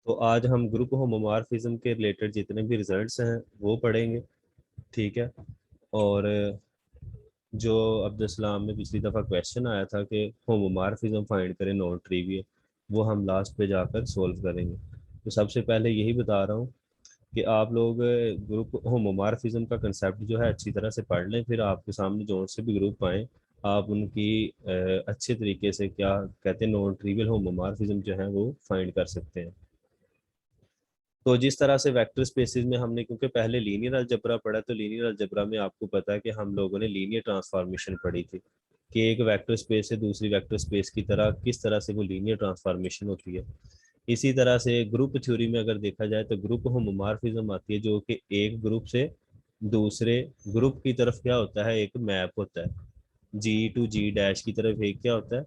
तो आज हम ग्रुप होमोमॉर्फिज्म के रिलेटेड जितने भी रिजल्ट्स हैं वो पढ़ेंगे। ठीक है। और जो अब्दुलसलाम में पिछली दफ़ा क्वेश्चन आया था कि होमोमॉर्फिज्म फाइंड करें नॉन ट्रिवियल, वो हम लास्ट पे जाकर सॉल्व करेंगे। तो सबसे पहले यही बता रहा हूँ कि आप लोग ग्रुप होमोमॉर्फिज्म का कंसेप्ट जो है अच्छी तरह से पढ़ लें, फिर आपके सामने जो से भी ग्रुप आए आप उनकी अच्छे तरीके से क्या कहते हैं नॉन ट्रिवियल होमोमॉर्फिज्म जो है वो फाइंड कर सकते हैं। तो जिस तरह से वेक्टर स्पेसेस में हमने क्योंकि पहले लीनियर अलजेब्रा पढ़ा, तो लीनियर अलजेब्रा में आपको पता है कि हम लोगों ने लीनियर ट्रांसफॉर्मेशन पढ़ी थी कि एक वेक्टर स्पेस से दूसरी वेक्टर स्पेस की तरह किस तरह से वो लीनियर ट्रांसफॉर्मेशन होती है। इसी तरह से ग्रुप थ्योरी में अगर देखा जाए तो ग्रुप होमोमॉर्फिज्म आती है, जो कि एक ग्रुप से दूसरे ग्रुप की तरफ क्या होता है, एक मैप होता है। जी टू जी डैश की तरफ एक क्या होता है,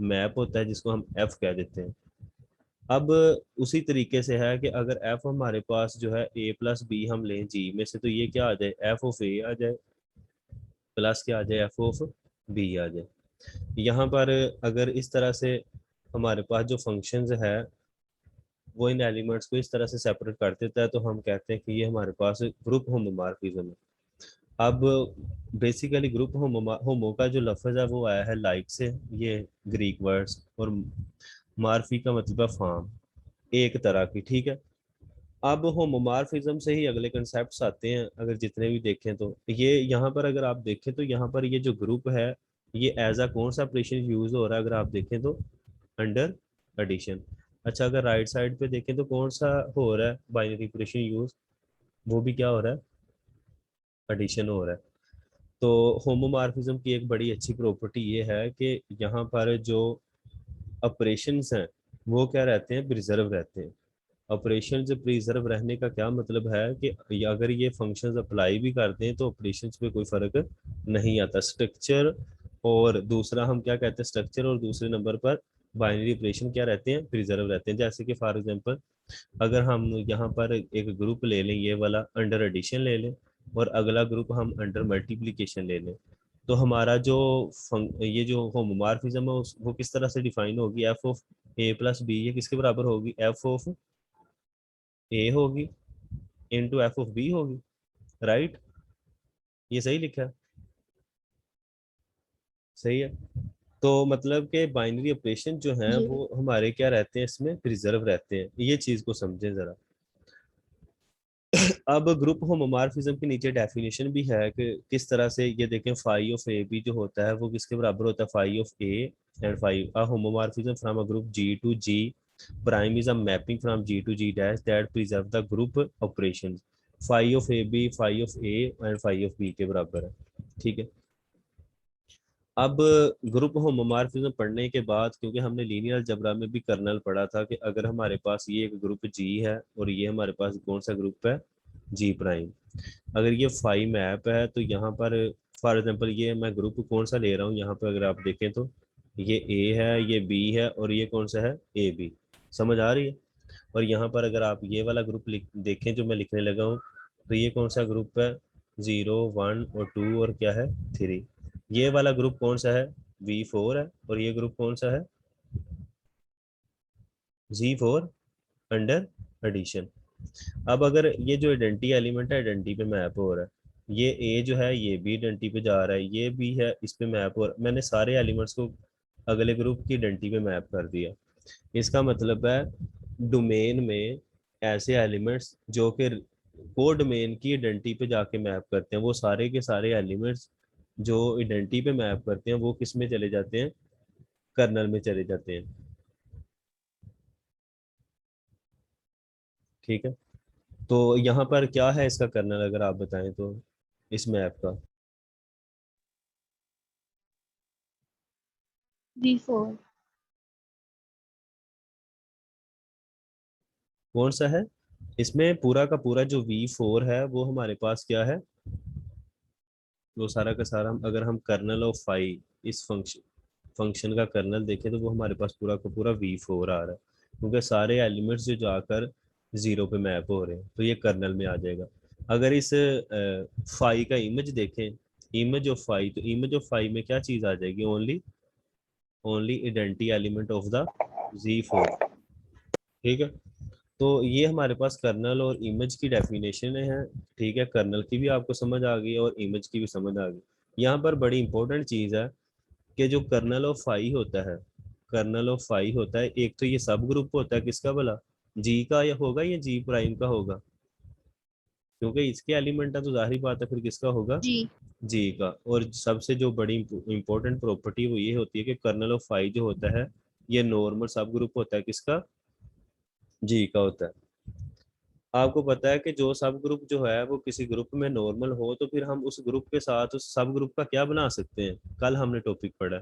मैप होता है, जिसको हम एफ कह देते हैं। अब उसी तरीके से है कि अगर एफ हमारे पास जो है ए प्लस बी हम लें जी में से, तो ये क्या आ जाए, एफ ऑफ ए आ जाए प्लस क्या आ जाए, एफ ऑफ बी आ जाए। यहाँ पर अगर इस तरह से हमारे पास जो फंक्शंस है वो इन एलिमेंट्स को इस तरह से सेपरेट कर देता है, तो हम कहते हैं कि ये हमारे पास ग्रुप होमोमॉर्फिज्म है। अब बेसिकली ग्रुप होमो का जो लफ्ज है वो आया है लाइक से, ये ग्रीक वर्ड्स, और मार्फी का मतलब है फॉर्म, एक तरह की। ठीक है। अब होमोमॉर्फिज्म से ही अगले कंसेप्ट्स आते हैं, अगर जितने भी देखें तो ये यहाँ पर अगर आप देखें तो यहाँ पर ये जो ग्रुप है ये एज अ कौन सा ऑपरेशन यूज हो रहा है, अगर आप देखें तो अंडर एडिशन। अच्छा, अगर राइट साइड पे देखें तो कौन सा हो रहा है बाइनरी ऑपरेशन यूज, वो भी क्या हो रहा है, एडिशन हो रहा है। तो होमोमॉर्फिज्म की एक बड़ी अच्छी प्रॉपर्टी ये है कि यहाँ पर जो ऑपरेशंस हैं वो क्या रहते हैं, प्रिजर्व रहते हैं। ऑपरेशन से प्रिजर्व रहने का क्या मतलब है कि अगर ये फंक्शंस अप्लाई भी करते हैं तो ऑपरेशंस पे कोई फर्क नहीं आता। स्ट्रक्चर और दूसरा हम क्या कहते हैं, स्ट्रक्चर और दूसरे नंबर पर बाइनरी ऑपरेशन क्या रहते हैं, प्रिजर्व रहते हैं। जैसे कि फॉर एग्जांपल अगर हम यहाँ पर एक ग्रुप ले लें, ये वाला अंडर एडिशन ले लें, और अगला ग्रुप हम अंडर मल्टीप्लिकेशन ले लें, तो हमारा जो ये जो होमोमॉर्फिज्म है वो किस तरह से डिफाइन होगी, F of A plus B ये किसके बराबर होगी, एफ ऑफ ए होगी इनटू एफ ऑफ बी होगी। राइट, ये सही लिखा है, सही है। तो मतलब कि बाइनरी ऑपरेशन जो हैं जी। वो हमारे क्या रहते हैं, इसमें प्रिजर्व रहते हैं। ये चीज को समझें जरा। अब ग्रुप होमोमॉर्फिज्म के नीचे डेफिनेशन भी है कि किस तरह से, ये देखें फाई ऑफ ए बी जो होता है वो किसके बराबर होता है, phi of A and phi a homomorphism from a group G to G prime is a mapping from G to G dash that preserve the group operation. Phi of A B phi of A and phi of B के बराबर है। ठीक है। अब group homomorphism पढ़ने के बाद, क्योंकि हमने लीनियर अलजेब्रा में भी कर्नल पढ़ा था कि अगर हमारे पास ये एक ग्रुप जी है और ये हमारे पास कौन सा ग्रुप है, जी प्राइम, अगर ये फाई मैप है तो यहाँ पर फॉर एग्जांपल ये मैं ग्रुप कौन सा ले रहा हूँ, यहाँ पर अगर आप देखें तो ये ए है, ये बी है, और ये कौन सा है, ए बी। समझ आ रही है। और यहाँ पर अगर आप ये वाला ग्रुप देखें जो मैं लिखने लगा हूँ, तो ये कौन सा ग्रुप है, जीरो वन और टू और क्या है, थ्री। ये वाला ग्रुप कौन सा है, V4 है, और ये ग्रुप कौन सा है, Z4 अंडर एडिशन। अब अगर ये जो आइडेंटिटी एलिमेंट है आइडेंटिटी पे मैप हो रहा है, ये ए जो है ये भी आइडेंटिटी पे जा रहा है, ये भी है इस पे मैप हो रहा है, मैंने सारे एलिमेंट्स को अगले ग्रुप की आइडेंटिटी पे मैप कर दिया। इसका मतलब है डोमेन में ऐसे एलिमेंट्स जो कि को डोमेन की आइडेंटिटी पे जाके मैप करते हैं, वो सारे के सारे एलिमेंट्स जो आइडेंटिटी पे मैप करते हैं वो किस में चले जाते हैं, कर्नल में चले जाते हैं। ठीक है। तो यहाँ पर क्या है इसका कर्नल, अगर आप बताएं तो इस मैप का V4। कौन सा है, इसमें पूरा का पूरा जो V4 है वो हमारे पास क्या है, वो सारा का सारा अगर हम कर्नल ऑफ फाई इस फंक्शन का कर्नल देखें तो वो हमारे पास पूरा का पूरा V4 आ रहा है, क्योंकि सारे एलिमेंट्स जो जाकर जीरो पे मैप हो रहे हैं तो ये कर्नल में आ जाएगा। अगर इस फाई का इमेज देखें, इमेज ऑफ फाई, तो इमेज ऑफ फाई में क्या चीज आ जाएगी, only only identity element of the Z4। ठीक है। तो ये हमारे पास कर्नल और इमेज की डेफिनेशन है, ठीक है। कर्नल की भी आपको समझ आ गई और इमेज की भी समझ आ गई। यहाँ पर बड़ी इंपॉर्टेंट चीज़ है कि जो कर्नल ऑफ फाई होता है, कर्नल ऑफ फाई होता है, एक तो ये सब ग्रुप होता है किसका भला, जी का या होगा या जी प्राइम का होगा, क्योंकि इसके एलिमेंट है तो जाहिर बात है फिर किसका होगा, जी। जी का। और सबसे जो बड़ी इंपॉर्टेंट प्रॉपर्टी वो ये होती है कि कर्नल ऑफ फाई जो होता है ये नॉर्मल सब ग्रुप होता है किसका, जी का होता है। आपको पता है कि जो सब ग्रुप जो है वो किसी ग्रुप में नॉर्मल हो तो फिर हम उस ग्रुप के साथ उस सब ग्रुप का क्या बना सकते हैं, कल हमने टॉपिक पढ़ा,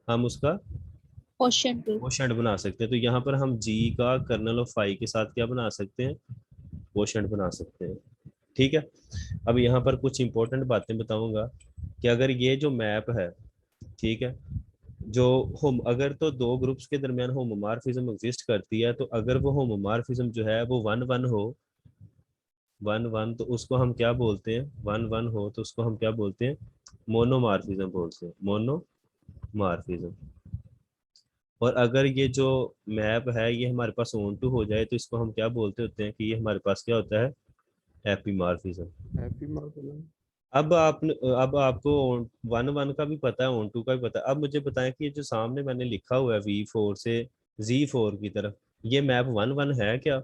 हम उसका क्वेश्चन 2। क्वोशंट बना सकते हैं। तो यहाँ पर हम जी का कर्नल ऑफ फाई के साथ क्या बना सकते हैं, क्वोशंट बना सकते हैं, ठीक है। अब यहाँ पर कुछ इंपॉर्टेंट बातें बताऊंगा कि अगर ये जो मैप है, ठीक है, जो होम अगर तो दो ग्रुप्स के दरमियान होमोमॉर्फिज्म एग्जिस्ट करती है, तो अगर वो होमोमॉर्फिज्म जो है वो वन वन हो, वन वन, तो उसको हम क्या बोलते हैं, वन वन हो तो उसको हम क्या बोलते हैं, मोनोमॉर्फिज्म बोलते हैं, मोनोमॉर्फिज्म। और अगर ये जो मैप है ये हमारे पास ऑन टू हो जाए तो इसको हम क्या बोलते होते हैं कि ये हमारे पास क्या होता है, एपीमॉर्फिज्म। Happy mark. अब आपने अब आपको वन वन का भी पता है, ऑन टू का भी पता है। अब मुझे बताएं कि ये जो सामने मैंने लिखा हुआ है V4 से Z4 की तरफ, ये मैप वन वन है क्या,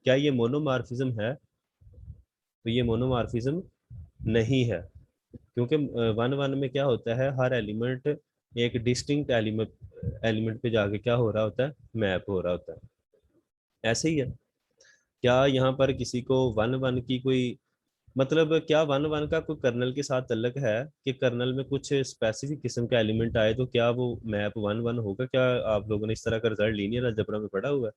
क्या ये मोनोमॉर्फिज्म है, तो ये मोनोमॉर्फिज्म नहीं है, क्योंकि वन वन में क्या होता है, हर एलिमेंट एक डिस्टिंक्ट एलिमेंट एलिमेंट पे जाके क्या हो रहा होता है, मैप हो रहा होता है। ऐसे ही है, क्या यहाँ पर किसी को वन वन की कोई मतलब, क्या वन वन का कोई कर्नल के साथ तल्लक है कि कर्नल में कुछ स्पेसिफिक किस्म का एलिमेंट आए तो क्या वो मैप वन वन होगा, क्या आप लोगों ने इस तरह का रिजल्ट लीनियर अलजेब्रा में पढ़ा हुआ है?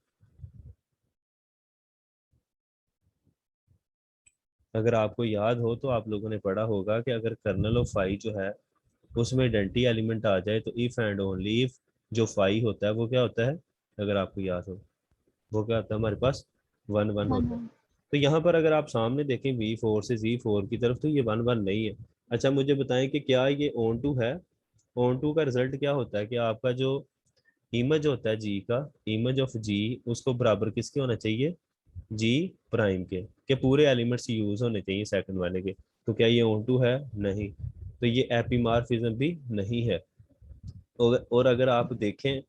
अगर आपको याद हो तो आप लोगों ने पढ़ा होगा कि अगर कर्नल ऑफ फाई जो है उसमें आइडेंटिटी एलिमेंट आ जाए तो इफ एंड ओनली इफ जो फाई होता है वो क्या होता है, अगर आपको याद हो वो क्या होता है हमारे पास, वन वन वन होता है। वन। तो यहाँ पर अगर आप सामने देखें V4 से Z4 की तरफ तो ये वन वन नहीं है। अच्छा मुझे बताएं कि क्या ये ऑन टू है, ऑन टू का रिजल्ट क्या होता है कि आपका जो इमेज होता है जी का, इमेज ऑफ जी उसको बराबर किसके होना चाहिए, जी प्राइम के पूरे एलिमेंट्स यूज होने चाहिए सेकंड वाले के। तो क्या ये ऑन टू है, नहीं, तो ये एपीमॉर्फिज्म भी नहीं है। और अगर आप देखें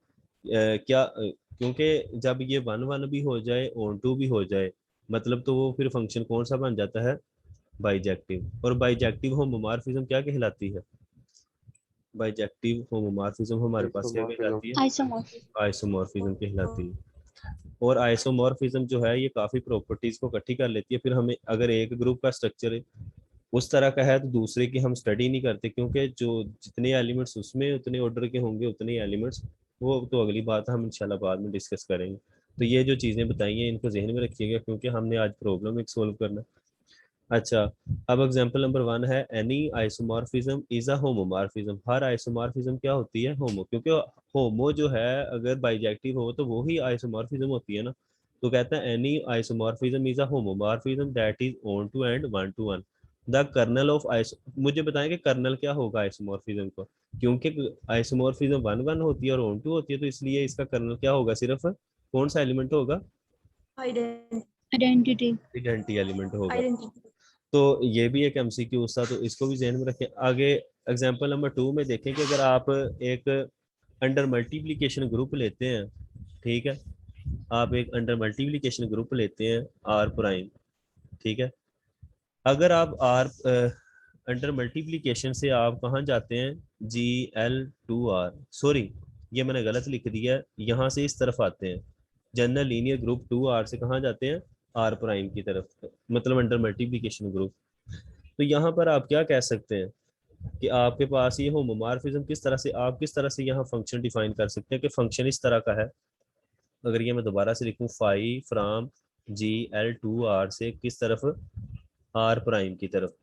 क्योंकि जब ये वन वन भी हो जाए ऑन टू भी हो जाए, मतलब तो वो फिर फंक्शन कौन सा बन जाता है, बाइजेक्टिव। और बाइजेक्टिव होमोमॉर्फिज्म क्या कहलाती है, बाइजेक्टिव होमोमॉर्फिज्म हमारे पास क्या आइसोमॉर्फिज्म। कहलाती है, आइसोमॉर्फिज्म। आइसोमॉर्फिज्म कहलाती है। और आइसोमॉर्फिज्म जो है ये काफी प्रॉपर्टीज को इकट्ठी कर लेती है। फिर हमें अगर एक ग्रुप का स्ट्रक्चर उस तरह का है तो दूसरे की हम स्टडी नहीं करते, क्योंकि जो जितने एलिमेंट्स उसमें उतने ऑर्डर के होंगे उतने ही एलिमेंट्स, वो तो अगली बात हम इंशाल्लाह बाद में डिस्कस करेंगे। तो ये जो चीज़ें बताई हैं इनको जहन में रखिएगा क्योंकि हमने आज प्रॉब्लम एक सोल्व करना है। अच्छा, अब एग्जांपल नंबर 1 है any isomorphism is a homomorphism. Her isomorphism क्या होती है, होमो, क्योंकि होमो जो है अगर बाइजेक्टिव हो तो वो ही आइसोमॉर्फिज्म होती है ना। तो कहता है any isomorphism is a homomorphism that is onto and one to one the kernel of iso. मुझे बताएंगे कर्नल क्या होगा आइसोमॉर्फिज्म को, क्योंकि आइसोमॉर्फिज्म वन वन होती है और ऑन टू होती है तो इसलिए इसका कर्नल क्या होगा, सिर्फ कौन सा एलिमेंट होगा, आइडेंटिटी। आइडेंटिटी एलिमेंट होगा। आइडेंटिटी। तो ये भी एक एमसीक्यू था तो इसको भी ध्यान में रखें। आगे एग्जांपल नंबर 2 में देखें कि अगर आप एक अंडर मल्टीप्लिकेशन ग्रुप लेते हैं, ठीक है, आप एक अंडर मल्टीप्लिकेशन ग्रुप लेते हैं आर प्राइम, ठीक है। अगर आप आर अंडर मल्टीप्लिकेशन से आप कहाँ जाते हैं, GL2R, सॉरी ये मैंने गलत लिख दिया है, यहाँ से इस तरफ आते हैं, जनरल लीनियर ग्रुप 2R से कहाँ जाते हैं, आर प्राइम की तरफ, मतलब अंडर मल्टीप्लिकेशन ग्रुप। तो यहाँ पर आप क्या कह सकते हैं कि आपके पास ये होमोमॉर्फिज्म किस तरह से, आप किस तरह से यहाँ फंक्शन डिफाइन कर सकते हैं कि फंक्शन इस तरह का है। अगर ये मैं दोबारा से लिखूं, फाई फ्रॉम GL2R से किस तरफ, आर प्राइम की तरफ,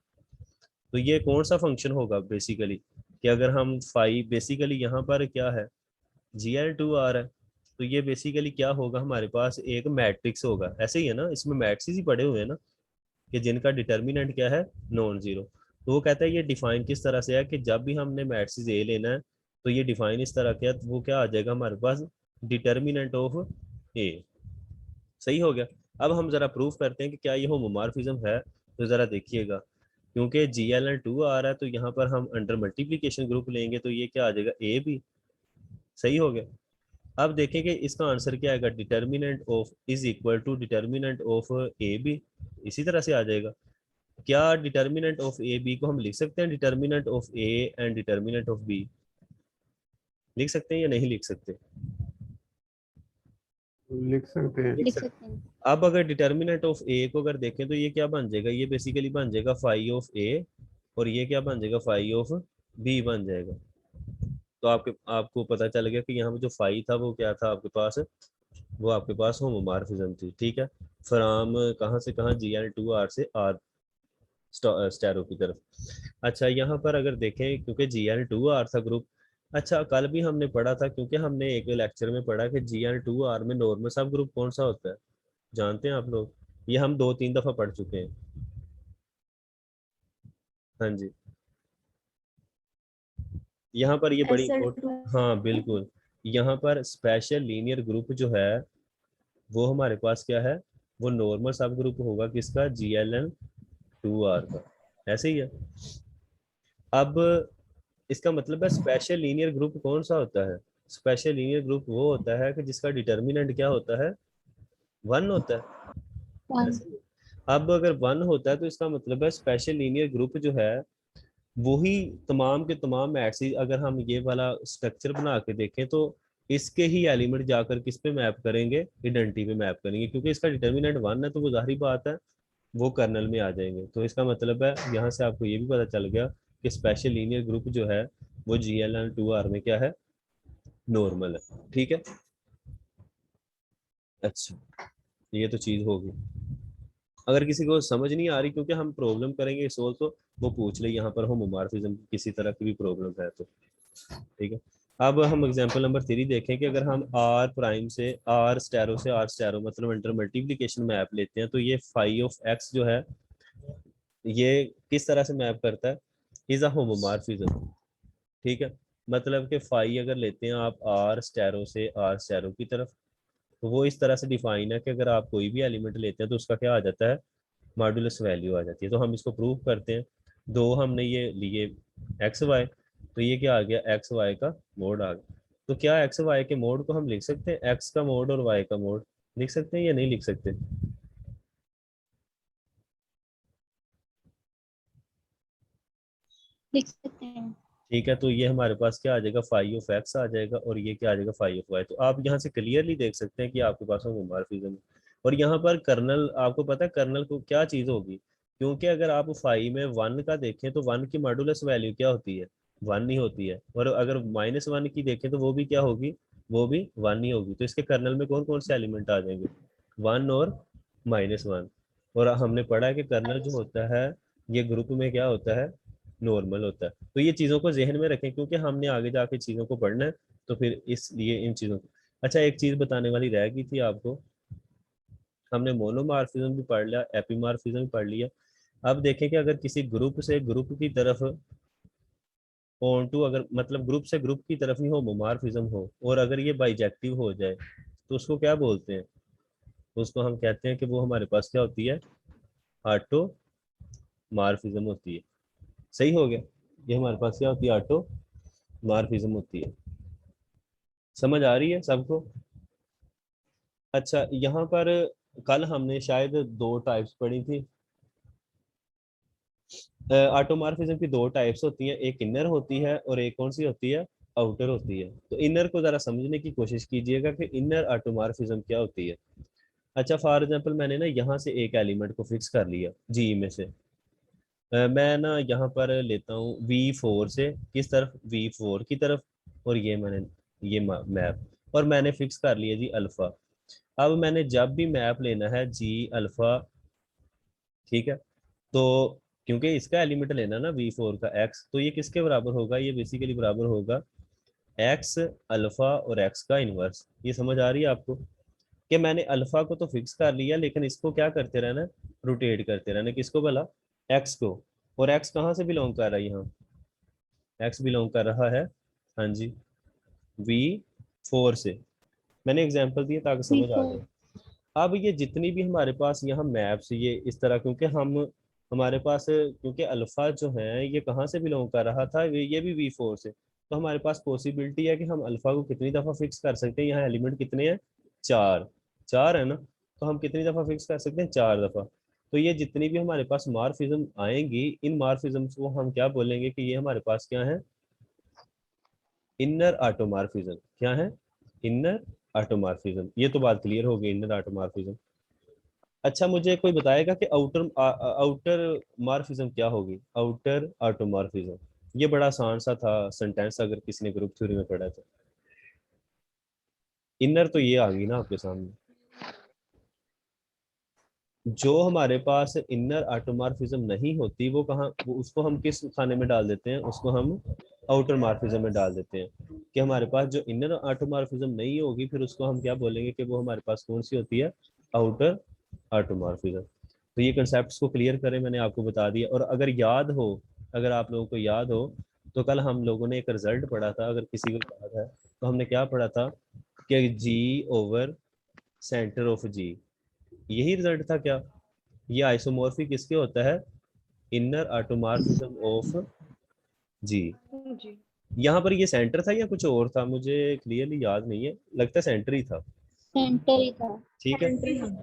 तो ये कौन सा फंक्शन होगा बेसिकली, कि अगर हम फाई बेसिकली यहाँ पर क्या है, GL2R है, तो ये बेसिकली क्या होगा, हमारे पास एक मैट्रिक्स होगा, ऐसे ही है ना, इसमें मैट्रिक्स ही पड़े हुए हैं ना, कि जिनका डिटर्मिनेंट क्या है, नॉन जीरो। तो वो कहता है ये डिफाइन किस तरह से है कि जब भी हमने मैट्रिक्स ए लेना है तो ये डिफाइन इस तरह का है, तो वो क्या आ जाएगा हमारे पास, डिटर्मिनेंट ऑफ ए। सही हो गया। अब हम जरा प्रूफ करते हैं कि क्या ये होमोमॉर्फिज्म है। तो जरा देखिएगा, क्योंकि GLN2 आ रहा है तो यहाँ पर हम अंडर मल्टीप्लिकेशन ग्रुप लेंगे तो ये क्या आ जाएगा, ए बी। सही हो गया। अब देखें कि इसका आंसर क्या आएगा, determinant of is equal to determinant of A B, इसी तरह से आ जाएगा। क्या डिटर्मिनेंट ऑफ ए बी को हम लिख सकते हैं determinant of A and determinant of B, लिख सकते हैं या नहीं लिख सकते? लिख सकते हैं। लिख सकते हैं। अब अगर डिटर्मिनेंट ऑफ ए को अगर देखें तो ये क्या बन जाएगा, ये बेसिकली बन जाएगा फाई ऑफ ए, और ये क्या बन जाएगा, फाई ऑफ बी बन जाएगा। तो आपको पता चल गया कि यहाँ पे जो फाई था वो क्या था आपके पास, वो आपके पास होमोमॉर्फिज्म थी। ठीक है, फ्रॉम कहाँ से कहाँ, GL2R से आर स्टेरो की तरफ। अच्छा, यहाँ पर अगर देखें क्योंकि GL2R था ग्रुप, अच्छा कल भी हमने पढ़ा था, क्योंकि हमने एक लेक्चर में पढ़ा कि GL2R में नॉर्मल सब ग्रुप कौन सा होता है, जानते हैं आप लोग? ये हम 2-3 दफा पढ़ चुके हैं। हाँ जी, यहाँ पर ये बड़ी SL2। हाँ बिल्कुल, यहाँ पर स्पेशल लीनियर ग्रुप जो है वो हमारे पास क्या है, वो नॉर्मल सब ग्रुप होगा किसका, GLN2R का। ऐसे ही है। अब इसका मतलब है स्पेशल लीनियर ग्रुप कौन सा होता है, स्पेशल लीनियर ग्रुप वो होता है कि जिसका डिटर्मिनेंट क्या होता है, 1 होता है। 1। ऐसे। अब अगर 1 होता है तो इसका मतलब है स्पेशल लीनियर ग्रुप जो है वही तमाम के तमाम ऐसी, अगर हम ये वाला स्ट्रक्चर बना के देखें तो इसके ही एलिमेंट जाकर किस पे मैप करेंगे, आइडेंटिटी पे मैप करेंगे, क्योंकि इसका डिटर्मिनेंट 1 है तो वो जाहिर बात है वो कर्नल में आ जाएंगे। तो इसका मतलब है यहाँ से आपको ये भी पता चल गया कि स्पेशल लीनियर ग्रुप जो है वो GLN2R में क्या है, नॉर्मल है। ठीक है, अच्छा ये तो चीज होगी। अगर किसी को समझ नहीं आ रही, क्योंकि हम प्रॉब्लम करेंगे सोल्व, तो वो पूछ ले यहाँ पर होमोमॉर्फिज्म की किसी तरह की भी प्रॉब्लम है तो। ठीक है, अब हम एग्जांपल नंबर 3 देखें कि अगर हम आर प्राइम से आर स्टेरो मतलब इंटर मल्टीप्लिकेशन मैप लेते हैं तो ये फाई ऑफ एक्स जो है ये किस तरह से मैप करता है, इज अ होमोमॉर्फिज्म। ठीक है, मतलब कि फाई अगर लेते हैं आप आर स्टेरो से आर स्टेरो की तरफ, तो वो इस तरह से डिफाइन है कि अगर आप कोई भी एलिमेंट लेते हैं तो उसका क्या आ जाता है, मॉड्यूलस वैल्यू आ जाती है। तो हम इसको प्रूव करते हैं। दो हमने ये लिए एक्स वाई, तो ये क्या आ गया, एक्स वाई का मोड आ गया। तो क्या एक्स वाई के मोड को हम लिख सकते हैं, एक्स का मोड और वाई का मोड लिख सकते हैं या नहीं लिख सकते? लिख सकते हैं। ठीक है, तो ये हमारे पास क्या आ जाएगा, फाई ऑफ एक्स आ जाएगा, और ये क्या आ जाएगा, फाई ऑफ वाई। तो आप यहाँ से क्लियरली देख सकते हैं कि आपके पास होमोमॉर्फिज्म है। और यहाँ पर कर्नल, आपको पता है कर्नल को क्या चीज होगी, क्योंकि अगर आप फाई में 1 का देखें तो 1 की मॉड्यूलस वैल्यू क्या होती है, 1 ही होती है। और अगर -1 की देखें तो वो भी क्या होगी, वो भी 1 ही होगी। तो इसके कर्नल में कौन कौन से एलिमेंट आ जाएंगे, 1 और -1। और हमने पढ़ा है कि कर्नल जो होता है ये ग्रुप में क्या होता है, नॉर्मल होता है। तो ये चीज़ों को जहन में रखें, क्योंकि हमने आगे जाके चीज़ों को पढ़ना है, तो फिर इसलिए इन चीज़ों को। अच्छा, एक चीज़ बताने वाली रह गई थी आपको, हमने मोनोमॉर्फिज्म भी पढ़ लिया, एपीमॉर्फिज्म भी पढ़ लिया। अब देखें कि अगर किसी ग्रुप से ग्रुप की तरफ ऑन टू, अगर मतलब ग्रुप से ग्रुप की तरफ ही होमोमॉर्फिज्म हो और अगर ये बाइजेक्टिव हो जाए तो उसको क्या बोलते हैं, तो उसको हम कहते हैं कि वो हमारे पास क्या होती है, ऑटोमॉर्फिज्म होती है। सही हो गया, ये हमारे पास क्या होती है, ऑटोमॉर्फिज्म होती है। समझ आ रही है सबको? अच्छा, यहाँ पर कल हमने शायद 2 टाइप्स पढ़ी थी। ऑटोमॉर्फिज्म की 2 टाइप्स होती हैं, एक इनर होती है और एक कौन सी होती है, आउटर होती है। तो इनर को जरा समझने की कोशिश कीजिएगा कि इनर ऑटोमॉर्फिज्म क्या होती है। अच्छा, फॉर एग्जांपल मैंने ना यहाँ से एक एलिमेंट को फिक्स कर लिया जी में से। मैं ना यहाँ पर लेता हूँ V4 से किस तरफ, V4 की तरफ, और ये मैंने ये मैप, और मैंने फिक्स कर लिया जी अल्फा। अब मैंने जब भी मैप लेना है जी अल्फा, ठीक है, तो क्योंकि इसका एलिमेंट लेना ना V4 का एक्स, तो ये किसके बराबर होगा, ये बेसिकली बराबर होगा एक्स अल्फा और एक्स का इनवर्स। ये समझ आ रही है आपको कि मैंने अल्फा को तो फिक्स कर लिया, लेकिन इसको क्या करते रहना, रोटेट करते रहना, किसको भला, एक्स को। और एक्स कहाँ से बिलोंग कर रहा है, यहाँ एक्स बिलोंग कर रहा है, हाँ जी, V4 से। मैंने एग्जांपल दिया ताकि समझ आ V4। जाए। अब ये जितनी भी हमारे पास यहाँ मैप्स ये इस तरह, क्योंकि हम हमारे पास क्योंकि अल्फा जो है ये कहाँ से बिलोंग कर रहा था, ये भी V4 से, तो हमारे पास पॉसिबिलिटी है कि हम अल्फा को कितनी दफ़ा फिक्स कर सकते हैं। यहाँ एलिमेंट कितने हैं, चार, चार है ना, तो हम कितनी दफ़ा फिक्स कर सकते हैं, चार दफ़ा। तो ये जितनी भी हमारे पास मार्फिज्म आएंगी, इन मार्फिज्म को हम क्या बोलेंगे कि ये हमारे पास क्या है, इनर ऑटोमॉर्फिज्म। क्या है, इनर ऑटोमॉर्फिज्म। ये तो बात क्लियर हो गई, इनर ऑटोमॉर्फिज्म। अच्छा मुझे कोई बताएगा कि आउटर आउटर मार्फिज्म क्या होगी, आउटर ऑटोमॉर्फिज्म। ये बड़ा आसान सा था सेंटेंस, अगर किसी ने ग्रुप थ्योरी में पढ़ा तो। इनर तो ये आ गई ना आपके सामने। जो हमारे पास इनर ऑटोमॉर्फिज्म नहीं होती वो कहाँ, वो उसको हम किस खाने में डाल देते हैं, उसको हम आउटर मॉर्फिज्म में डाल देते हैं। कि हमारे पास जो इनर ऑटोमॉर्फिज्म नहीं होगी फिर उसको हम क्या बोलेंगे कि वो हमारे पास कौन सी होती है, आउटर ऑटोमॉर्फिज्म। तो ये कंसेप्ट को क्लियर करें, मैंने आपको बता दिया। और अगर याद हो, अगर आप लोगों को याद हो, तो कल हम लोगों ने एक रिजल्ट पढ़ा था, अगर किसी को याद है तो हमने क्या पढ़ा था, कि जी ओवर सेंटर ऑफ जी, यही रिजल्ट था क्या। ये आइसोमॉर्फिक किसके होता है, इनर ऑटोमॉर्फिज्म ऑफ जी। जी। यहाँ पर ये सेंटर था या कुछ और था, मुझे क्लियरली याद नहीं है, लगता है सेंटर ही था। सेंटर ही था। ठीक है,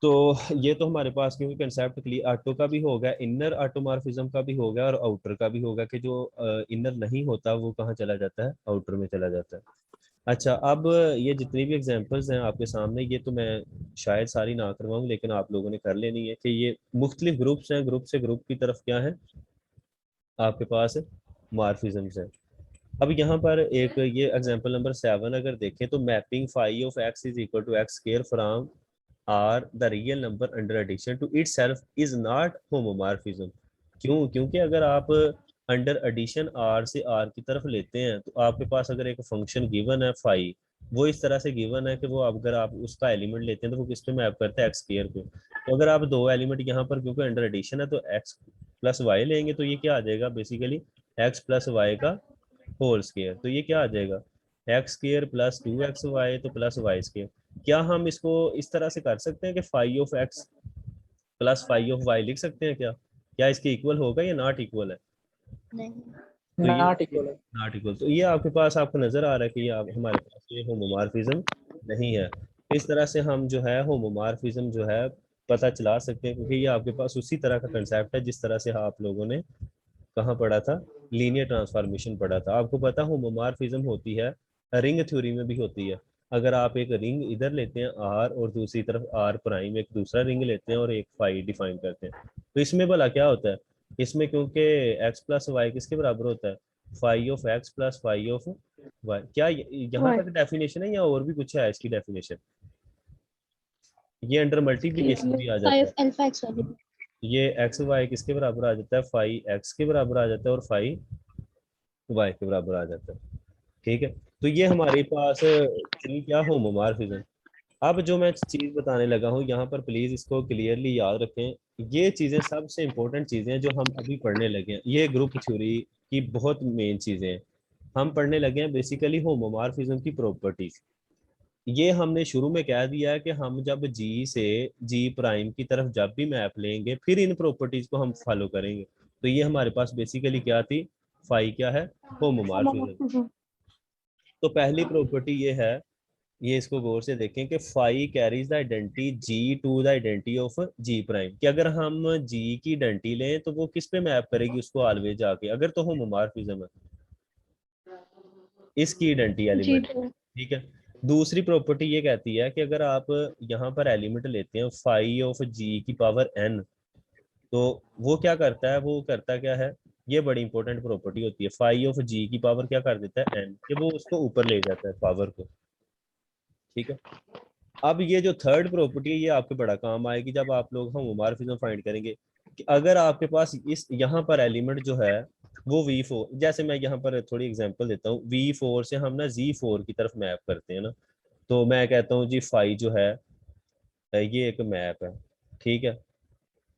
तो ये तो हमारे पास क्योंकि कंसेप्ट क्लियर, ऑटो का भी होगा, इनर ऑटोमॉर्फिज्म का भी होगा और आउटर का भी होगा, कि जो इनर नहीं होता वो कहाँ चला जाता है, आउटर में चला जाता है। अच्छा अब ये जितनी भी एग्जांपल्स हैं आपके सामने, ये तो मैं शायद सारी ना करवाऊँ लेकिन आप लोगों ने कर लेनी है, कि ये मुख्तलिफ ग्रुप्स हैं, ग्रुप से ग्रुप की तरफ क्या है आपके पास, मार्फिज्म्स हैं। अब यहाँ पर एक ये एग्जांपल नंबर 7 अगर देखें, तो mapping phi of X is equal to X square from R the real number under addition to itself is not homomorphism. क्यों, क्योंकि अगर आप अंडर एडिशन आर से आर की तरफ लेते हैं तो आपके पास अगर एक फंक्शन गिवन है फाई, वो इस तरह से गिवन है कि वो अगर आप उसका एलिमेंट लेते हैं तो वो किस पे मैप करता है, एक्स स्क्वायर पे। तो अगर आप दो एलिमेंट यहाँ पर क्योंकि अंडर एडिशन है तो एक्स प्लस वाई लेंगे, तो ये क्या आ जाएगा बेसिकली, एक्स प्लस वाई का होल स्क्वायर। तो ये क्या आ जाएगा, एक्स स्क्वायर प्लस 2xy तो प्लस वाई स्क्वायर। क्या हम इसको इस तरह से कर सकते हैं कि phi of X plus phi of Y लिख सकते हैं क्या, क्या इसके इक्वल होगा या नॉट इक्वल है। नहीं। तो ये नॉट इक्वल है। नॉट इक्वल, तो ये आपके पास आपको नजर आ रहा है कि ये हमारे पास ये होमोमॉर्फिज्म नहीं है। इस तरह से हम जो है होमोमॉर्फिज्म जो है पता चला सकते हैं, क्योंकि ये आपके पास उसी तरह का कंसेप्ट है जिस तरह से आप लोगों ने कहाँ पढ़ा था, लीनियर ट्रांसफॉर्मेशन पढ़ा था। आपको पता होमोमॉर्फिज्म होती है, रिंग थ्योरी में भी होती है। अगर आप एक रिंग इधर लेते हैं आर और दूसरी तरफ आर प्राइम, एक दूसरा रिंग लेते हैं और एक फाई डिफाइन करते हैं, तो इसमें भला क्या होता है, इसमें क्योंकि एक्स प्लस वाई किसके बराबर होता है, phi of X plus phi of Y. क्या यहाँ तक डेफिनेशन है या और भी कुछ है इसकी डेफिनेशन, ये अंडर मल्टीप्लीकेशन भी आ जाता है। फाइव अल्फा एक्स वाली। ये एक्स वाई किसके बराबर आ जाता है, फाई एक्स के बराबर आ जाता है और फाई वाई के बराबर आ जाता है। ठीक है, तो ये हमारे पास चलिए क्या होमोमॉर्फिज्म। अब जो मैं चीज बताने लगा हूँ यहाँ पर प्लीज इसको क्लियरली याद रखें, ये चीजें सबसे इंपॉर्टेंट चीजें हैं जो हम अभी पढ़ने लगे हैं, ये ग्रुप थ्योरी की बहुत मेन चीजें हैं। हम पढ़ने लगे हैं बेसिकली होमोमॉर्फिज्म की प्रॉपर्टीज। ये हमने शुरू में कह दिया है कि हम जब जी से जी प्राइम की तरफ जब भी मैप लेंगे फिर इन प्रॉपर्टीज को हम फॉलो करेंगे। तो ये हमारे पास बेसिकली क्या थी, फाई क्या है, होमोमॉर्फिज्म। तो पहली प्रॉपर्टी ये है, ये इसको गौर से देखें कि phi carries the identity G to the identity of G prime, कि अगर हम जी की आइडेंटिटी लें तो वो किस पे मैप करेगी उसको ऑलवेज जाके, अगर तो होमोमॉर्फिज्म है इसकी आइडेंटिटी जी एलिमेंट। तो। ठीक है, दूसरी प्रॉपर्टी ये कहती है कि अगर आप यहाँ पर एलिमेंट लेते हैं फाई ऑफ जी की पावर एन, तो वो क्या करता है, वो करता क्या है, ये बड़ी इंपॉर्टेंट प्रॉपर्टी होती है, फाई ऑफ जी की पावर क्या कर देता है एन, कि वो उसको ऊपर ले जाता है पावर को। ठीक है, अब ये जो थर्ड प्रॉपर्टी है ये आपके बड़ा काम आएगी जब आप लोग होमोमॉर्फिज्म फाइंड करेंगे, कि अगर आपके पास इस यहाँ पर एलिमेंट जो है वो V4, जैसे मैं यहाँ पर थोड़ी एग्जांपल देता हूँ, V4 से हम ना Z4 की तरफ मैप करते हैं ना, तो मैं कहता हूँ जी फाई जो है ये एक मैप है। ठीक है,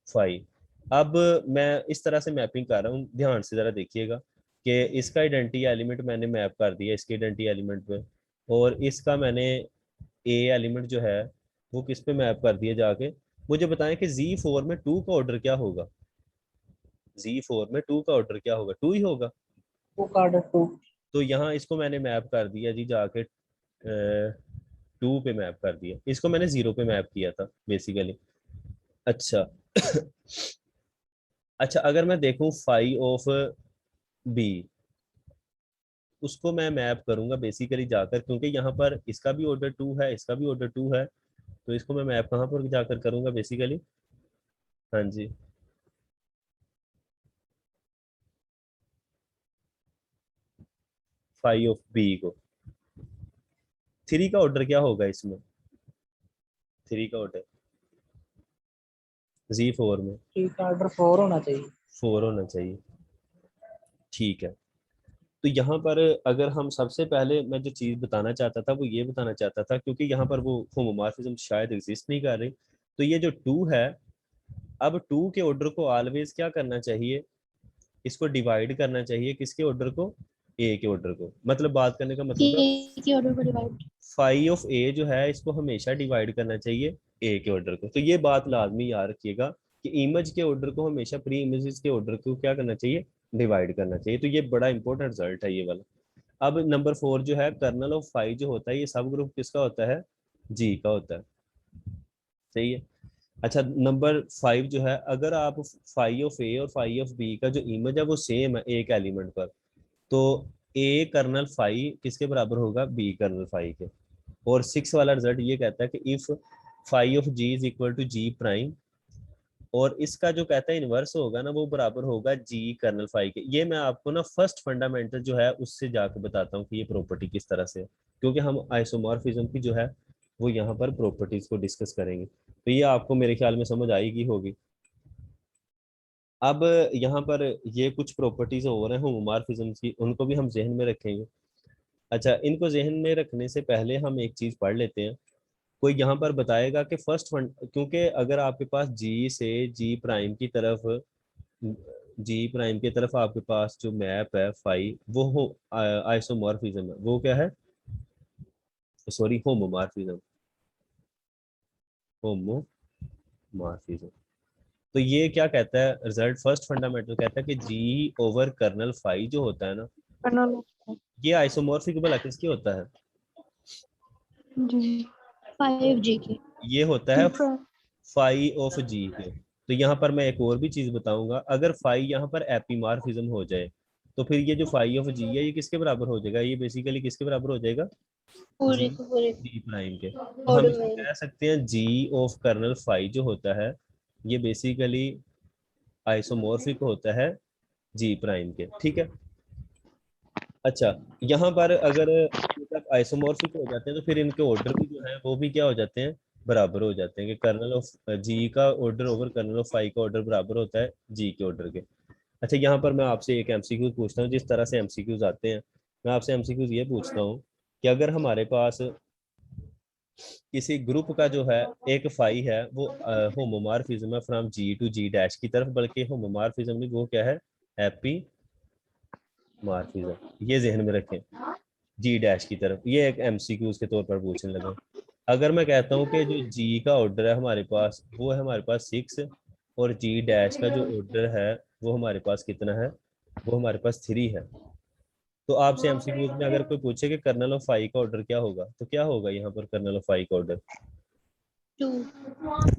फाई, अब मैं इस तरह से मैपिंग कर रहा हूँ, ध्यान से जरा देखिएगा कि इसका आइडेंटिटी एलिमेंट मैंने मैप कर दिया इसके आइडेंटिटी एलिमेंट पे, और इसका मैंने ए एलिमेंट जो है वो किस पे मैप कर दिया जाके। मुझे बताएं कि Z4 में 2 का ऑर्डर क्या होगा। Z4 में 2 का ऑर्डर क्या होगा, 2 ही होगा। टू का ऑर्डर टू। तो यहाँ इसको मैंने मैप कर दिया जी जाके, 2 पे मैप कर दिया, इसको मैंने 0 पे मैप किया था बेसिकली। अच्छा अच्छा, अगर मैं देखूं फाइव ऑफ बी, उसको मैं मैप करूंगा बेसिकली जाकर, क्योंकि यहाँ पर इसका भी ऑर्डर 2 है, इसका भी ऑर्डर 2 है, तो इसको मैं मैप कहाँ पर जाकर करूंगा बेसिकली। हाँ जी, फाइव ऑफ बी को। 3 का ऑर्डर क्या होगा इसमें, 3 का ऑर्डर Z4 में थ्री का ऑर्डर फोर होना चाहिए। 4 होना चाहिए। ठीक है, तो यहाँ पर अगर हम सबसे पहले, मैं जो चीज़ बताना चाहता था वो ये बताना चाहता था, क्योंकि यहाँ पर वो होमोमॉर्फिज्म शायद एग्जिस्ट नहीं कर रही, तो ये जो 2 है, अब 2 के ऑर्डर को ऑलवेज क्या करना चाहिए, इसको डिवाइड करना चाहिए, किसके ऑर्डर को, ए के ऑर्डर को। मतलब बात करने का मतलब है ए के ऑर्डर को डिवाइड। फाइव ऑफ ए जो है इसको हमेशा डिवाइड करना चाहिए ए के ऑर्डर को। तो ये बात लाजमी याद रखिएगा कि इमेज के ऑर्डर को हमेशा प्री इमेजेस के ऑर्डर को क्या करना चाहिए, डिवाइड करना चाहिए। तो ये बड़ा इंपॉर्टेंट रिजल्ट है ये वाला। अब नंबर 4 जो है, कर्नल ऑफ फाइव जो होता है, ये सब ग्रुप किसका होता है, जी का होता है। सही है। अच्छा, नंबर 5 जो है, अगर आप फाइव ऑफ ए और फाइव ऑफ बी का जो इमेज है वो सेम है एक एलिमेंट पर, तो ए कर्नल फाइव किसके बराबर होगा, बी कर्नल फाइव के। और 6 वाला रिजल्ट ये कहता है कि if phi of G is equal to G prime, और इसका जो कहता है इनवर्स होगा ना, वो बराबर होगा जी कर्नल फाइव के। ये मैं आपको ना फर्स्ट फंडामेंटल जो है उससे जाकर बताता हूँ कि ये प्रॉपर्टी किस तरह से है, क्योंकि हम आइसोमॉर्फिज्म की जो है वो यहाँ पर प्रॉपर्टीज को डिस्कस करेंगे, तो ये आपको मेरे ख्याल में समझ आएगी होगी। अब यहाँ पर ये कुछ प्रॉपर्टीज हो रहे हैं होमोमॉर्फिज्म की, उनको भी हम जहन में रखेंगे। अच्छा, इनको जहन में रखने से पहले हम एक चीज पढ़ लेते हैं। कोई यहाँ पर बताएगा कि फर्स्ट फंड, क्योंकि अगर आपके पास जी से जी प्राइम की तरफ, जी प्राइम की तरफ आपके पास जो मैप है फाइव, वो हो आइसोमॉर्फिज्म है, वो क्या है, सॉरी होमोमॉर्फिज्म, होमोमॉर्फिज्म। तो ये क्या कहता है रिजल्ट, फर्स्ट फंडामेंटल कहता है कि जी ओवर कर्नल फाइव जो होता है ना, कर्नल ये आइसोमॉर्फिक भला किसके होता है, जी 5G के ये होता है फाइव ऑफ जी के। तो यहाँ पर मैं एक और भी चीज बताऊंगा, अगर फाइव यहाँ पर एपीमॉर्फिज्म हो जाए, तो फिर ये जो फाइव ऑफ जी है ये किसके बराबर हो जाएगा, ये बेसिकली किसके बराबर हो जाएगा, जी, पूरे के पूरे जी प्राइम के। तो हम ऑर्डर इसको में। कह सकते हैं जी ऑफ कर्नल फाइव जो होता है, ये बेसिकली आइसोमॉर्फिक होता है जी प्राइम के। ठीक है। अच्छा, यहाँ पर अगर तक आइसोमॉर्फिक हो जाते हैं तो फिर इनके ऑर्डर भी जो है वो भी क्या हो जाते हैं, बराबर हो जाते हैं, कि कर्नल ऑफ जी का order over kernel of phi का ऑर्डर बराबर होता है जी के ऑर्डर के। अच्छा, यहाँ पर मैं आपसे एक एमसीक्यू पूछता हूँ, जिस तरह से एमसीक्यूज आते हैं, मैं आपसे एमसीक्यूज ये पूछता हूँ कि अगर हमारे पास किसी ग्रुप का जो है एक फाइव है, वो होमोमॉर्फिज्म है from G to G dash की तरफ, बल्कि होमोमॉर्फिज्म नहीं, वो क्या है, हैप्पी मॉर्फिज्म। ये जहन में रखें, जी डैश की तरफ, ये एक एमसीक्यूज के तौर पर पूछने लगा। अगर मैं कहता हूँ कि जो जी का ऑर्डर है हमारे पास, वो है हमारे पास 6, और जी डैश का जो ऑर्डर है वो हमारे पास कितना है, वो हमारे पास 3 है। तो आपसे एमसीक्यूज में अगर कोई पूछे कि कर्नल ऑफ फाइव का ऑर्डर क्या होगा, तो क्या होगा यहाँ पर कर्नल ऑफ फाइव का ऑर्डर, 2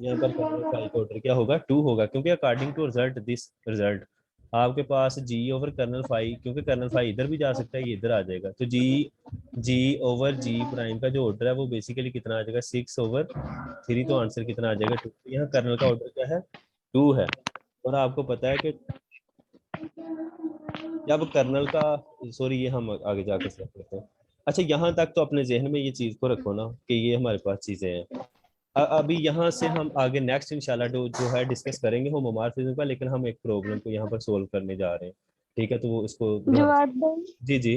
यहाँ पर कर्नल ऑफ फाइव का ऑर्डर क्या होगा, 2 होगा, क्योंकि according to result this result आपके पास जी ओवर कर्नल फाइव, क्योंकि कर्नल फाइव इधर भी जा सकता है, ये इधर आ जाएगा, तो जी जी ओवर जी प्राइम का जो ऑर्डर है वो बेसिकली कितना आ जाएगा, 6/3। तो आंसर कितना आ जाएगा, 2। तो यहाँ कर्नल का ऑर्डर क्या है, 2 है। और आपको पता है कि जब कर्नल का, सॉरी ये हम आगे जाके सेट करते हैं। अच्छा, यहाँ तक तो अपने जहन में ये चीज को रखो ना कि ये हमारे पास चीजें हैं। अभी यहाँ से हम आगे नेक्स्ट इंशाल्लाह जो है डिस्कस करेंगे होमोमॉर्फिज्म का, लेकिन हम एक प्रॉब्लम को यहाँ पर सोल्व करने जा रहे हैं। ठीक है, तो वो इसको ध्यान जवाब से, भाई, जी जी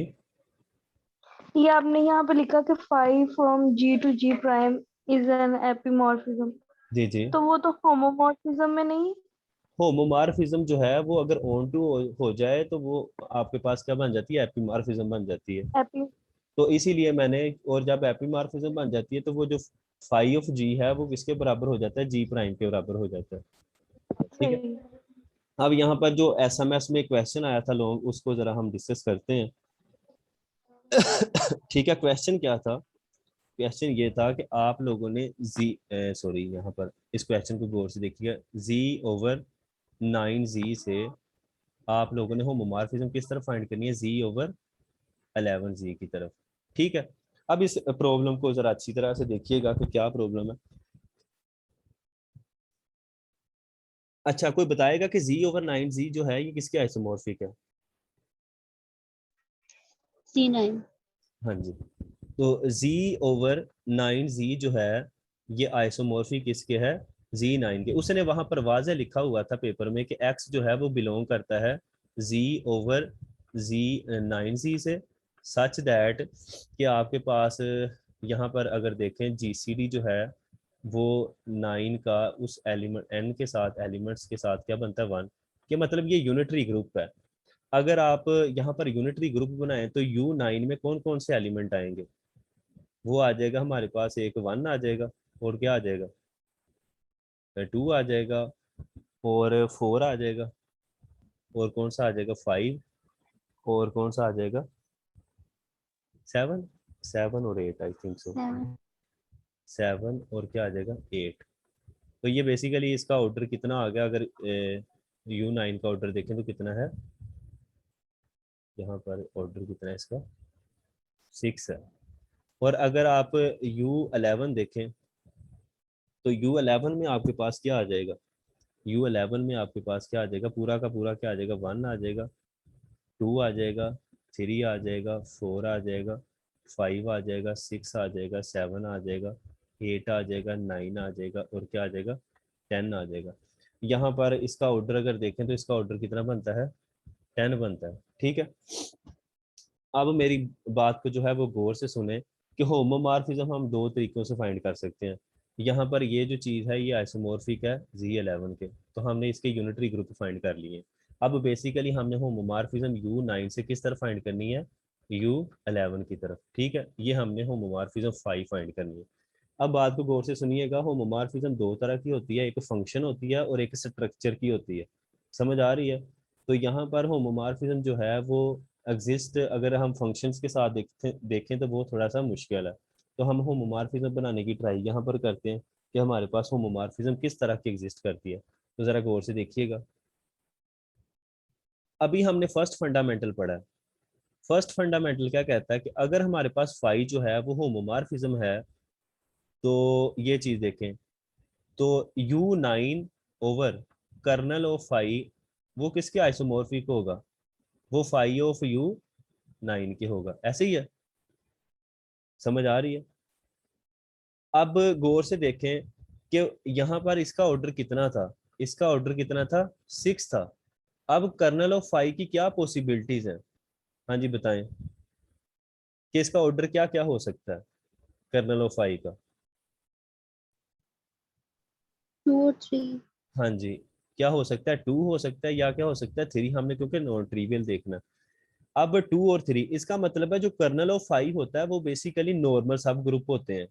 ये आपने यहाँ पे लिखा कि five from G to G prime is an epimorphism, G G. तो वो तो होमोमॉर्फिज्म में नहीं। होमोमॉर्फिज्म जो है वो अगर ऑन टू हो जाए तो वो आपके पास क्या बन जाती है, एपीमॉर्फिज्म बन जाती है। एपी तो इसीलिए मैंने, और जब एपीमॉर्फिज्म बन जाती है तो वो जो फाई ऑफ जी है वो किसके बराबर हो जाता है, जी प्राइम के बराबर हो जाता है। ठीक है, सही। अब यहाँ पर जो एसएमएस में क्वेश्चन आया था लोग, उसको जरा हम डिस्कस करते हैं। ठीक है, क्वेश्चन क्या था? क्वेश्चन ये था कि आप लोगों ने जी, सॉरी यहाँ पर इस क्वेश्चन को गौर से देखिएगा, जी ओवर 9z से आप लोगों ने होमोमॉर्फिज्म किस तरफ फाइंड करनी है, जी ओवर 11z की तरफ। ठीक है, अब इस प्रॉब्लम को जरा अच्छी तरह से देखिएगा कि क्या प्रॉब्लम है। अच्छा, कोई बताएगा कि जी ओवर 9z जो है ये किसके आइसोमॉर्फिक है? C9। हाँ जी, तो z ओवर 9z जो है ये आइसोमॉर्फिक किसके है, Z9 के। उसने वहां पर वाज़े लिखा हुआ था पेपर में कि x जो है वो बिलोंग करता है z ओवर Z9z से, सच दैट कि आपके पास यहाँ पर अगर देखें GCD जो है वो 9 का उस एलिमेंट n के साथ, एलिमेंट्स के साथ क्या बनता है 1, कि मतलब ये यूनिटरी ग्रुप है। अगर आप यहाँ पर यूनिटरी ग्रुप बनाएं तो U9 में कौन कौन से एलिमेंट आएंगे? वो आ जाएगा हमारे पास एक 1 आ जाएगा, और क्या आ जाएगा, 2 आ जाएगा, और 4 आ जाएगा, और कौन सा आ जाएगा 5, और कौन सा आ जाएगा 7, 7 और 8 आई थिंक सो, 7। 7 और क्या आ जाएगा 8। तो ये बेसिकली इसका ऑर्डर कितना आ गया? अगर U9 का ऑर्डर देखें तो कितना है, यहाँ पर ऑर्डर कितना है इसका, 6 है। और अगर आप U11 देखें तो U11 में आपके पास क्या आ जाएगा, U11 में आपके पास क्या आ जाएगा, पूरा का पूरा क्या आ जाएगा, 1 आ जाएगा, 2 आ जाएगा, 3 आ जाएगा, 4 आ जाएगा, 5 आ जाएगा, 6 आ जाएगा, 7 आ जाएगा, 8 आ जाएगा, 9 आ जाएगा, और क्या आ जाएगा 10 आ जाएगा। यहाँ पर इसका ऑर्डर अगर देखें तो इसका ऑर्डर कितना बनता है, 10 बनता है। ठीक है, अब मेरी बात को जो है वो गौर से सुने कि होमोमॉर्फिज्म हम दो तरीकों से फाइंड कर सकते हैं। यहाँ पर ये जो चीज़ है ये आइसोमॉर्फिक है Z11 के, तो हमने इसके यूनिटरी ग्रुप फाइंड कर लिए। अब बेसिकली हमने होमोमॉर्फिज्म U9 से किस तरफ फाइंड करनी है, U11 की तरफ। ठीक है, ये हमने होमोमॉर्फिज्म 5 फाइंड करनी है। अब बात को गौर से सुनिएगा, होमोमॉर्फिज्म दो तरह की होती है, एक फंक्शन होती है और एक स्ट्रक्चर की होती है। समझ आ रही है? तो यहाँ पर होमोमॉर्फिज्म जो है वो एग्जिस्ट, अगर हम फंक्शंस के साथ देखें तो वो थोड़ा सा मुश्किल है। तो हम होमोमॉर्फिज्म बनाने की ट्राई यहाँ पर करते हैं कि हमारे पास होमोमॉर्फिज्म किस तरह की एग्जिस्ट करती है। तो ज़रा गौर से देखिएगा, अभी हमने फर्स्ट फंडामेंटल पढ़ा है। फर्स्ट फंडामेंटल क्या कहता है कि अगर हमारे पास फाई जो है वो होमोमॉर्फिज्म है, तो ये चीज़ देखें, तो U9 over kernel of phi वो किसके आइसोमॉर्फिक होगा, वो फाई ऑफ U9 के होगा। ऐसे ही है, समझ आ रही है? अब गौर से देखें कि यहाँ पर इसका ऑर्डर कितना था, इसका ऑर्डर कितना था 6 था। अब कर्नल ऑफ फाई की क्या पॉसिबिलिटीज हैं, हाँ जी बताएं, कि इसका ऑर्डर क्या क्या हो सकता है कर्नल ऑफ फाई का? 2 और 3। हाँ जी, क्या हो सकता है, 2 हो सकता है, या क्या हो सकता है 3, हमने क्योंकि नॉन ट्रिवियल देखना। अब 2 और 3, इसका मतलब है जो कर्नल ऑफ फाइव होता है वो बेसिकली नॉर्मल सब ग्रुप होते हैं।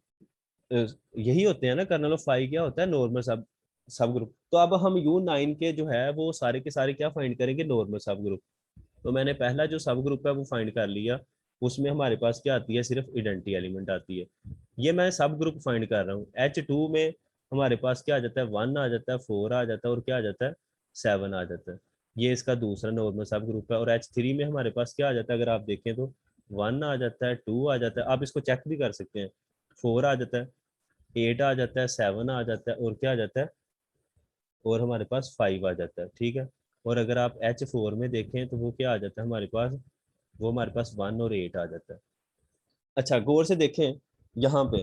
यही होते हैं ना, कर्नल ऑफ फाइव क्या होता है, नॉर्मल सब सब ग्रुप। तो अब हम U9 के जो है वो सारे के सारे क्या फाइंड करेंगे, नॉर्मल सब ग्रुप। तो मैंने पहला जो सब ग्रुप है वो फाइंड कर लिया, उसमें हमारे पास क्या आती है, सिर्फ आइडेंटिटी एलिमेंट आती है। ये मैं सब ग्रुप फाइंड कर रहा हूँ। H2 में हमारे पास क्या आ जाता है, 1 आ जाता है, 4 आ जाता है, और क्या आ जाता है 7 आ जाता है। ये इसका दूसरा नॉर्मल सब ग्रुप है। और H3 में हमारे पास क्या आ जाता है, अगर आप देखें तो 1 आ जाता है, 2 आ जाता है, आप इसको चेक भी कर सकते हैं, 4 आ जाता है, 8 आ जाता है, 7 आ जाता है, और क्या आ जाता है, और हमारे पास 5 आ जाता है। ठीक है, और अगर आप H4 में देखें तो वो क्या आ जाता है हमारे पास, वो हमारे पास 1 और 8 आ जाता है। अच्छा, गौर से देखें यहाँ पे,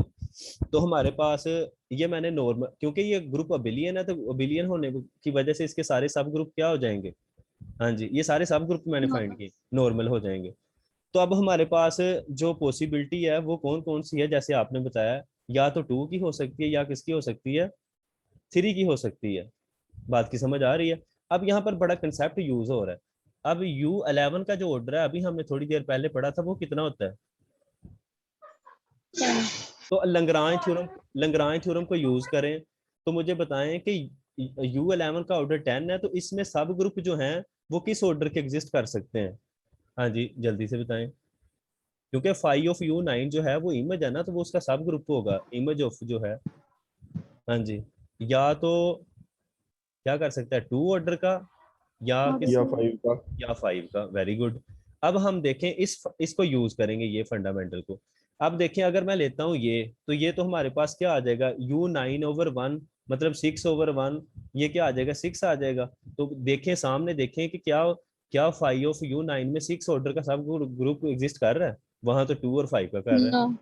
तो हमारे पास ये मैंने नॉर्मल, क्योंकि ये ग्रुप अबिलियन है तो अबिलियन होने की वजह से इसके सारे सब ग्रुप क्या हो जाएंगे, हाँ जी, ये सारे सब ग्रुप मैंने फाइंड नॉर्मल। किए, नॉर्मल हो जाएंगे। तो अब हमारे पास जो पॉसिबिलिटी है वो कौन कौन सी है, जैसे आपने बताया, या तो 2 की हो सकती है, या किसकी हो सकती है, 3 की हो सकती है। बात की समझ आ रही है? अब यहाँ पर बड़ा कंसेप्ट यूज हो रहा है। अब U11 का जो ऑर्डर है, अभी हमने थोड़ी देर पहले पढ़ा था, वो कितना होता है, 10. तो लंग्रांज थ्योरम को यूज करें तो मुझे बताएं कि U11 का ऑर्डर 10 है, तो इसमें सब ग्रुप जो हैं वो किस ऑर्डर के एग्जिस्ट कर सकते हैं? हाँ जी, जल्दी से बताएं। क्योंकि फाई ऑफ U9 जो है वो इमेज है ना, तो वो उसका सब ग्रुप होगा, इमेज ऑफ जो है। हाँ जी, या तो क्या कर सकता है, 2 ऑर्डर का, या और किस, या two. 5 का। या 5 का। Very good. अब हम देखें इसको यूज करेंगे ये फंडामेंटल को। अब देखें अगर मैं लेता हूँ ये, तो ये तो हमारे पास क्या आ जाएगा, U9/1 मतलब 6/1, ये क्या आ जाएगा, 6 आ जाएगा। तो देखें सामने, देखें कि क्या क्या 5 ऑफ U9 में 6 ऑर्डर का सब ग्रुप एग्जिस्ट कर रहा है, वहां तो 2 और 5 का कर रहा है। No.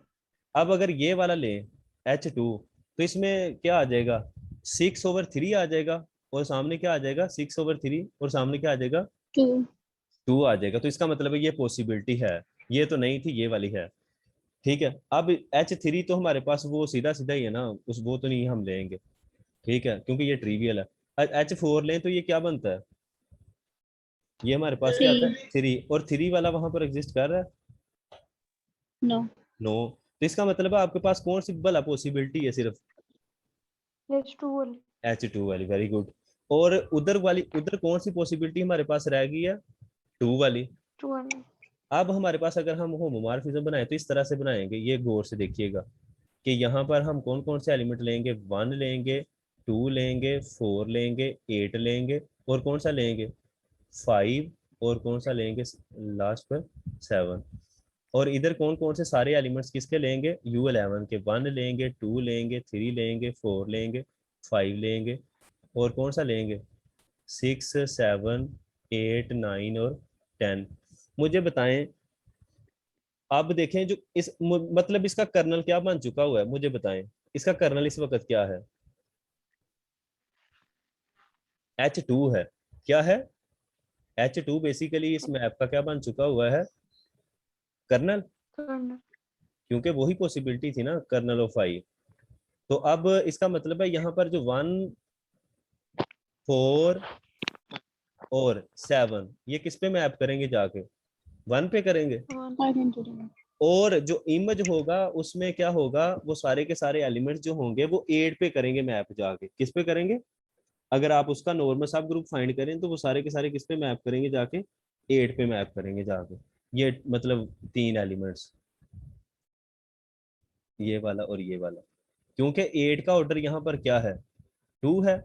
अब अगर ये वाला लें H2, तो इसमें क्या आ जाएगा, 6/3 आ जाएगा, और सामने क्या आ जाएगा, 6/3, और सामने क्या आ जाएगा, 2. 2 आ जाएगा। तो इसका मतलब है ये पॉसिबिलिटी है, ये तो नहीं थी, ये वाली है। ठीक है, अब H3 तो हमारे पास वो सीधा सीधा ही है ना, उस वो तो नहीं हम लेंगे, ठीक है, क्योंकि ये ट्रिवियल है। H4 लें तो ये क्या बनता है, ये हमारे पास क्या आता है, 3. 3, और 3 वाला वहां पर एग्जिस्ट कर रहा है, No. नो। तो इसका मतलब है आपके पास कौन सी भला पॉसिबिलिटी है, सिर्फ H2 वाली. H2 वाली। Very good. और उधर कौन सी पॉसिबिलिटी हमारे पास रह गई है, 2 वाली। 2 वाली. अब हमारे पास अगर हम होमोमॉर्फिज्म बनाए तो इस तरह से बनाएंगे, ये गौर से देखिएगा कि यहाँ पर हम कौन कौन से एलिमेंट लेंगे, 1 लेंगे, 2 लेंगे, 4 लेंगे, 8 लेंगे, और कौन सा लेंगे, 5, और कौन सा लेंगे लास्ट पर, 7। और इधर कौन कौन से सारे एलिमेंट्स किसके लेंगे, U11 के, 1 लेंगे, 2 लेंगे, 3 लेंगे, 4 लेंगे, 5 लेंगे, और कौन सा लेंगे, 6, 7, 8, 9 और 10। मुझे बताएं, अब देखें जो मतलब इसका कर्नल क्या बन चुका हुआ है, मुझे बताएं इसका कर्नल इस वक्त क्या है, H2 है। क्या है, H2 बेसिकली इस मैप का क्या बन चुका हुआ है, कर्नल, Kernel. क्योंकि वही पॉसिबिलिटी थी ना, कर्नल ऑफ आई। तो अब इसका मतलब है यहाँ पर जो 1, 4 और 7 ये किस पे मैप करेंगे जाके, 1 पे करेंगे। 1. 500. और जो इमेज होगा उसमें क्या होगा, वो सारे के सारे एलिमेंट्स जो होंगे वो 8 पे करेंगे मैप, जाके किस पे करेंगे, अगर आप उसका नॉर्मल सब ग्रुप फाइंड करें तो वो सारे के सारे किस पे मैप करेंगे जाके, 8 पे मैप करेंगे जाके। ये मतलब 3 एलिमेंट्स, ये वाला और ये वाला, क्योंकि 8 का ऑर्डर यहाँ पर क्या है, 2 है,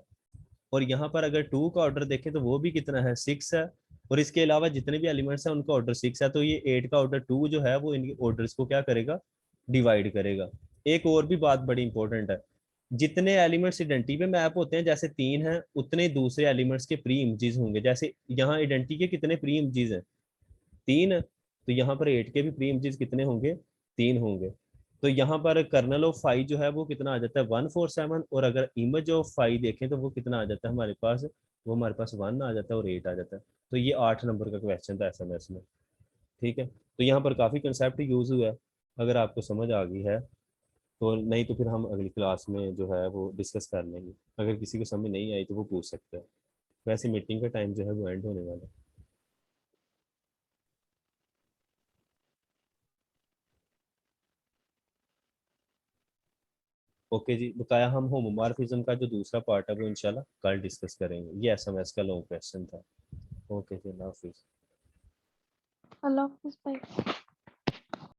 और यहाँ पर अगर 2 का ऑर्डर देखें तो वो भी कितना है, 6 है, और इसके अलावा जितने भी एलिमेंट्स हैं उनका ऑर्डर 6 है। तो ये 8 का ऑर्डर 2 जो है वो इनके ऑर्डर्स को क्या करेगा, डिवाइड करेगा। एक और भी बात बड़ी इंपॉर्टेंट है, जितने एलिमेंट्स आइडेंटिटी पे मैप होते हैं, जैसे 3 हैं, उतने दूसरे एलिमेंट्स के प्री इमेजेस होंगे। जैसे यहाँ आइडेंटिटी के कितने प्री इमेजेस हैं, 3, तो यहाँ पर 8 के भी प्री इमेजेस कितने होंगे, 3 होंगे। तो यहाँ पर कर्नल ऑफ 5 जो है वो कितना आ जाता है, 147, और अगर इमेज ऑफ 5 देखें तो वो कितना आ जाता है हमारे पास, वो हमारे पास 1 आ जाता है और 8 आ जाता है। तो ये 8 नंबर का क्वेश्चन था SMS में। ठीक है, तो यहाँ पर काफ़ी कंसेप्ट यूज हुआ है, अगर आपको समझ आ गई है तो, नहीं तो फिर हम अगली क्लास में जो है वो डिस्कस कर लेंगे। अगर किसी को समझ नहीं आई तो वो पूछ सकता है। वैसे मीटिंग का टाइम जो है वो एंड होने वाला है। ओके जी, बकाया हम होमोमॉर्फिज्म का जो दूसरा पार्ट है वो इंशाल्लाह कल डिस्कस करेंगे। ये SMS का लॉन्ग क्वेश्चन था। ओके जी, अल्लाह हाफिज़। Allah Hafiz. Bye.